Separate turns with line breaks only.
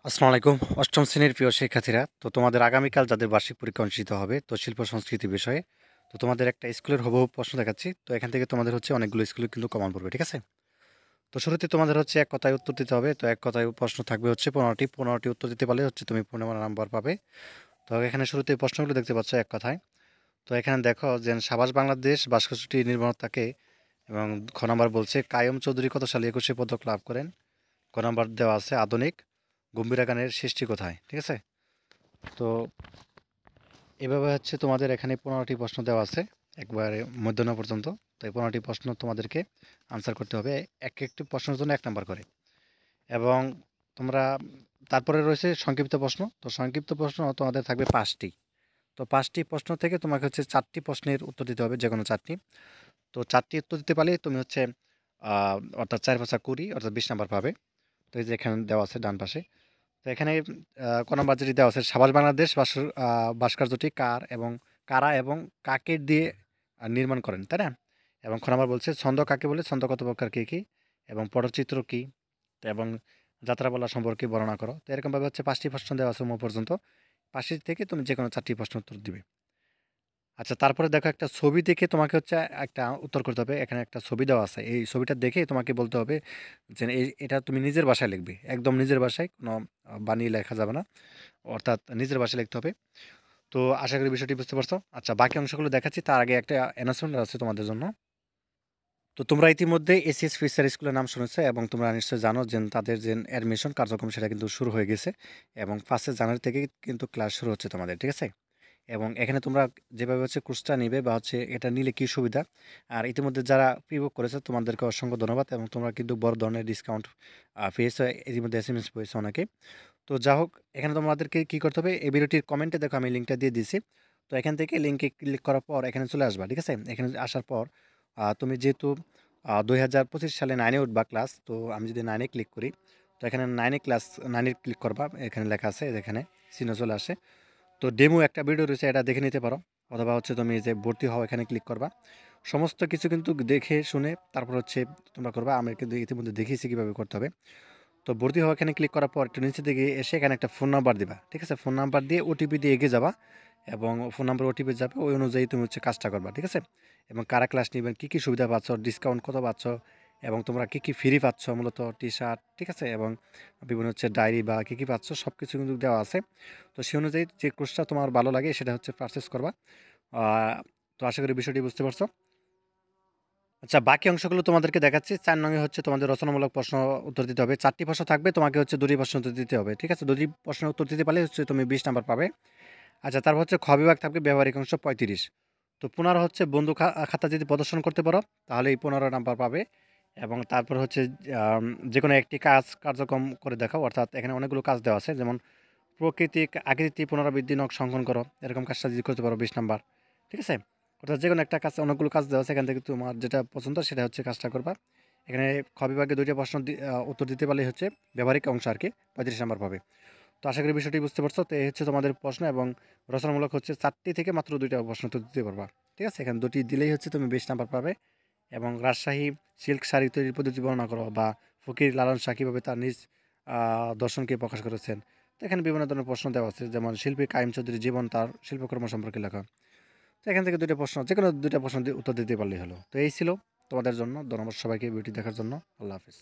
আসসালামু আলাইকুম। অষ্টম শ্রেণীর প্রিয় শিক্ষার্থীরা, তো তোমাদের আগামীকাল যাদের বার্ষিক পরীক্ষা অনুষ্ঠিত হবে, তো শিল্প সংস্কৃতি বিষয়ে, তো তোমাদের একটা স্কুলের হুবহু প্রশ্ন দেখাচ্ছি। তো এখান থেকে তোমাদের হচ্ছে অনেকগুলো স্কুলে কিন্তু কমন পড়বে, ঠিক আছে? তো শুরুতে তোমাদের হচ্ছে এক কথায় উত্তর দিতে হবে। তো এক কথায় প্রশ্ন থাকবে হচ্ছে 15টি উত্তর দিতে পারলে হচ্ছে তুমি 15 নাম্বার পাবে। তো এখানে শুরুতে প্রশ্নগুলো দেখতে পাচ্ছ এক কথায়। তো এখানে দেখো যে সাবাস বাংলাদেশ ভাস্কর্যটি নির্মাতাকে, এবং খ নাম্বার বলছে কায়ম চৌধুরী কত সালে 21 পদক লাভ করেন। ক নাম্বার দেওয়া আছে আধুনিক গম্ভীরা গানের সৃষ্টি কোথায়, ঠিক আছে? তো এভাবে হচ্ছে তোমাদের এখানে 15টি প্রশ্ন দেওয়া আছে একবারে মধ্যাহ্ন পর্যন্ত। তো এই 15টি প্রশ্ন তোমাদেরকে আনসার করতে হবে এক একটি প্রশ্নের জন্য 1 নাম্বার করে। এবং তোমরা তারপরে রয়েছে সংক্ষিপ্ত প্রশ্ন। তো সংক্ষিপ্ত প্রশ্ন তোমাদের থাকবে 5টি। তো 5টি প্রশ্ন থেকে তোমাকে হচ্ছে 4টি প্রশ্নের উত্তর দিতে হবে, যে কোনো 4টি। তো 4টি উত্তর দিতে পারলে তুমি হচ্ছে অর্থাৎ 4×5 20, অর্থাৎ 20 নাম্বার পাবে। তো এই যে এখানে দেওয়া আছে ডান পাশে। তো এখানে ক নাম্বার যেটি দেওয়া আছে, সাবাস বাংলাদেশ ভাস্কর্যটি কারা এবং কাকে দিয়ে নির্মাণ করেন, তাই না? এবং খ নাম্বার বলছে ছন্দ কাকে বলে, ছন্দ কত প্রকার, কী কী, এবং পটচিত্র কী, তো এবং যাত্রাপালা সম্পর্কে বর্ণনা করো। তো এরকমভাবে হচ্ছে 5টি প্রশ্ন দেওয়া আছে পর্যন্ত। 5টি থেকে তুমি যে কোনো 4টি প্রশ্ন উত্তর দিবে। আচ্ছা, তারপরে দেখো একটা ছবি দেখে তোমাকে হচ্ছে একটা উত্তর করতে হবে। এখানে একটা ছবি দেওয়া আছে, এই ছবিটা দেখে তোমাকে বলতে হবে যে এটা তুমি নিজের ভাষায় লিখবে, একদম নিজের ভাষায়, কোনো বানিয়ে লেখা যাবে না, অর্থাৎ নিজের ভাষায় লিখতে হবে। তো আশা করি বিষয়টি বুঝতে পারছো। আচ্ছা, বাকি অংশগুলো দেখাচ্ছি, তার আগে একটা অ্যানাউন্সমেন্ট আছে তোমাদের জন্য। তো তোমরা ইতিমধ্যে এসিএস ফিশার স্কুলের নাম শুনেছো, এবং তোমরা নিশ্চয়ই জানো যে তাদের যে অ্যাডমিশন কার্যক্রম সেটা কিন্তু শুরু হয়ে গেছে, এবং 1 জানুয়ারি থেকে কিন্তু ক্লাস শুরু হচ্ছে তোমাদের, ঠিক আছে? এবং এখানে তোমরা যেভাবে হচ্ছে কোর্সটা নিবে বা হচ্ছে এটা নিলে কী সুবিধা, আর ইতিমধ্যে যারা প্রি বুক করেছে তোমাদেরকে অসংখ্য ধন্যবাদ, এবং তোমরা কিন্তু বড় ধরনের ডিসকাউন্ট পেয়েছো, ইতিমধ্যে এসএমএস পেয়েছো অনেকে। তো যা হোক, এখানে তোমাদেরকে কী করতে হবে, এই ভিডিওটির কমেন্টে দেখো আমি লিঙ্কটা দিয়ে দিছি। তো এখান থেকে লিঙ্কে ক্লিক করার পর এখানে চলে আসবা, ঠিক আছে? এখানে আসার পর তুমি যেহেতু 2025 সালে 9-এ উঠবা ক্লাস, তো আমি যদি 9-এ ক্লিক করি, তো এখানে 9-এ ক্লিক করবা, এখানে লেখা আছে, এখানে চিহ্ন চলে আসে। তো ডেমো একটা ভিডিও রয়েছে, এটা দেখে নিতে পারো, অথবা হচ্ছে তুমি যে ভর্তি হও এখানে ক্লিক করবা। সমস্ত কিছু কিন্তু দেখে শুনে তারপর হচ্ছে তোমরা করবা। আমি কিন্তু ইতিমধ্যে দেখিয়েছি কীভাবে করতে হবে। তো ভর্তি হওয়া এখানে ক্লিক করার পর একটু নিচে দিকে এসে এখানে একটা ফোন নাম্বার দিবা, ঠিক আছে? ফোন নাম্বার দিয়ে ওটিপি দিয়ে এগিয়ে যাবা, এবং ফোন নাম্বার ওটিপি যাবে, ওই অনুযায়ী তুমি হচ্ছে কাজটা করবা, ঠিক আছে? এবং কারা ক্লাস নেবেন, কী কী সুবিধা পাচ্ছ, ডিসকাউন্ট কত পাচ্ছ, এবং তোমরা কী কী ফ্রি পাচ্ছ, মূলত টি শার্ট, ঠিক আছে, এবং বিভিন্ন হচ্ছে ডায়েরি বা কী কী পাচ্ছ সব কিছু কিন্তু দেওয়া আছে। তো সেই অনুযায়ী যে কোর্সটা তোমার ভালো লাগে সেটা হচ্ছে পারচেস করবা। তো আশা করি বিষয়টি বুঝতে পারছো। আচ্ছা, বাকি অংশগুলো তোমাদেরকে দেখাচ্ছি। 4 নং হচ্ছে তোমাদের রচনামূলক প্রশ্ন উত্তর দিতে হবে। 4টি প্রশ্ন থাকবে, তোমাকে হচ্ছে 2টি প্রশ্ন উত্তর দিতে হবে, ঠিক আছে? 2টি প্রশ্নের উত্তর দিতে পারলে হচ্ছে তুমি 20 নাম্বার পাবে। আচ্ছা, তারপর হচ্ছে খ বিভাগ থাকবে ব্যবহারিক অংশ 35। তো 15 হচ্ছে বন্ধু খাতা যদি প্রদর্শন করতে পারো তাহলেই 15 নাম্বার পাবে। এবং তারপর হচ্ছে আম যেকোনো একটি কার্যক্রম করে দেখাও, অর্থাৎ এখানে অনেকগুলো কাজ দেওয়া আছে, যেমন প্রকৃতিক আকৃতি পুনরাবৃত্তি নকশা অঙ্কন করো, এরকম কাজটা যদি করতে পারো 20 নাম্বার, ঠিক আছে? অর্থাৎ যেকোনো একটা কাজ, অনেকগুলো কাজ দেওয়া আছে, এখান থেকে তোমার যেটা পছন্দ সেটা হচ্ছে কাজটা করবা। এখানে খ বিভাগে 2টা প্রশ্ন উত্তর দিতে পারলেই হচ্ছে ব্যবহারিক অংশ আর কি 35 নাম্বার পাবে। তো আশা করি বিষয়টি বুঝতে পারছো। তো এই হচ্ছে তোমাদের প্রশ্ন, এবং রচনামূলক হচ্ছে 4টি থেকে মাত্র 2টা প্রশ্ন উত্তর দিতে পারবা, ঠিক আছে? এখানে 2টি দিলেই হচ্ছে তুমি 20 নাম্বার পাবে। এবং রাজশাহী সিল্ক শাড়ি তৈরির পদ্ধতি বর্ণনা করো, বা ফকির লালন শাহ কীভাবে তার নিজ দর্শনকে প্রকাশ করেছেন। তো এখানে বিভিন্ন ধরনের প্রশ্ন দেওয়া আছে, যেমন শিল্পী কাইম চৌধুরীর জীবন, তার শিল্পকর্ম সম্পর্কে লেখা। তো এখান থেকে 2টা প্রশ্ন, যেকোনো 2টা প্রশ্ন উত্তর দিতে পারলেই হলো। তো এই ছিল তোমাদের জন্য। ধন্যবাদ সবাইকে ভিডিওটি দেখার জন্য। আল্লাহ হাফিজ।